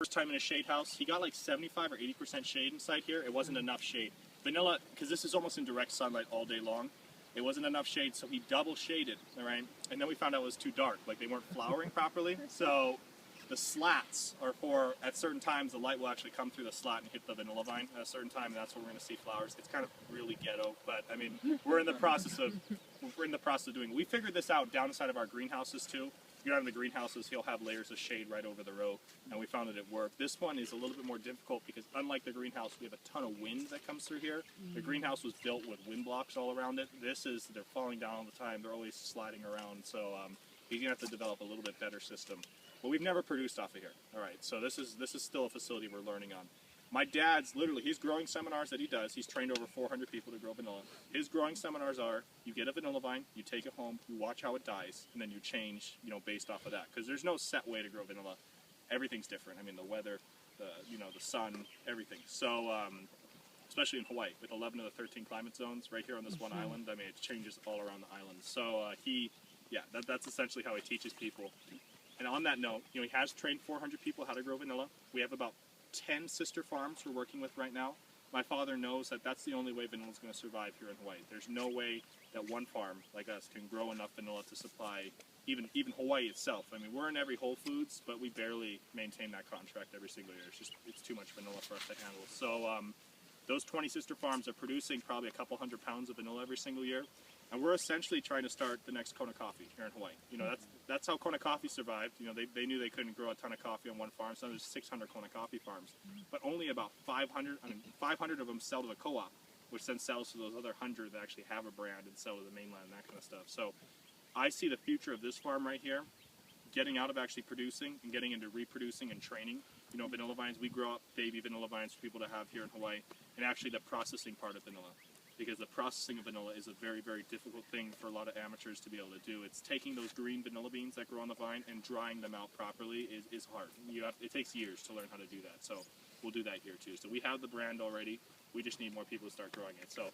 time in a shade house, he got like 75 or 80% shade inside here. It wasn't enough shade. Vanilla, because this is almost in direct sunlight all day long, it wasn't enough shade, so he double shaded, all right? And then we found out it was too dark, like they weren't flowering properly. So the slats are for, at certain times, the light will actually come through the slat and hit the vanilla vine at a certain time, and that's when we're going to see flowers. It's kind of really ghetto, but I mean, we're in the process of doing it. We figured this out down inside of our greenhouses too. If you're out in the greenhouses, he'll have layers of shade right over the row, and we found that it worked. This one is a little bit more difficult because unlike the greenhouse, we have a ton of wind that comes through here. The greenhouse was built with wind blocks all around it. This is, they're falling down all the time. They're always sliding around, so he's gonna have to develop a little bit better system. But we've never produced off of here. All right, so this is still a facility we're learning on. My dad's literally, he's growing seminars that he does. He's trained over 400 people to grow vanilla. His growing seminars are, you get a vanilla vine, you take it home, you watch how it dies, and then you change, based off of that. Because there's no set way to grow vanilla. Everything's different. I mean, the weather, the sun, everything. So, especially in Hawaii, with 11 of the 13 climate zones right here on this one island, I mean, it changes all around the island. So that's essentially how he teaches people. And on that note, he has trained 400 people how to grow vanilla. We have about 10 sister farms we're working with right now. My father knows that that's the only way vanilla is going to survive here in Hawaii. There's no way that one farm like us can grow enough vanilla to supply even Hawaii itself. I mean, we're in every Whole Foods, but we barely maintain that contract every single year. It's too much vanilla for us to handle. So those 20 sister farms are producing probably a couple hundred pounds of vanilla every single year. And we're essentially trying to start the next Kona coffee here in Hawaii. That's how Kona coffee survived. They knew they couldn't grow a ton of coffee on one farm, so there's 600 Kona coffee farms. But only about 500 of them sell to the co-op, which then sells to those other 100 that actually have a brand and sell to the mainland and that kind of stuff. So I see the future of this farm right here, getting out of actually producing and getting into reproducing and training. Vanilla vines, we grow up baby vanilla vines for people to have here in Hawaii, and actually the processing part of vanilla. Because the processing of vanilla is a very, very difficult thing for a lot of amateurs to be able to do. It's taking those green vanilla beans that grow on the vine and drying them out properly is hard. It takes years to learn how to do that. So we'll do that here too. So we have the brand already. We just need more people to start growing it. So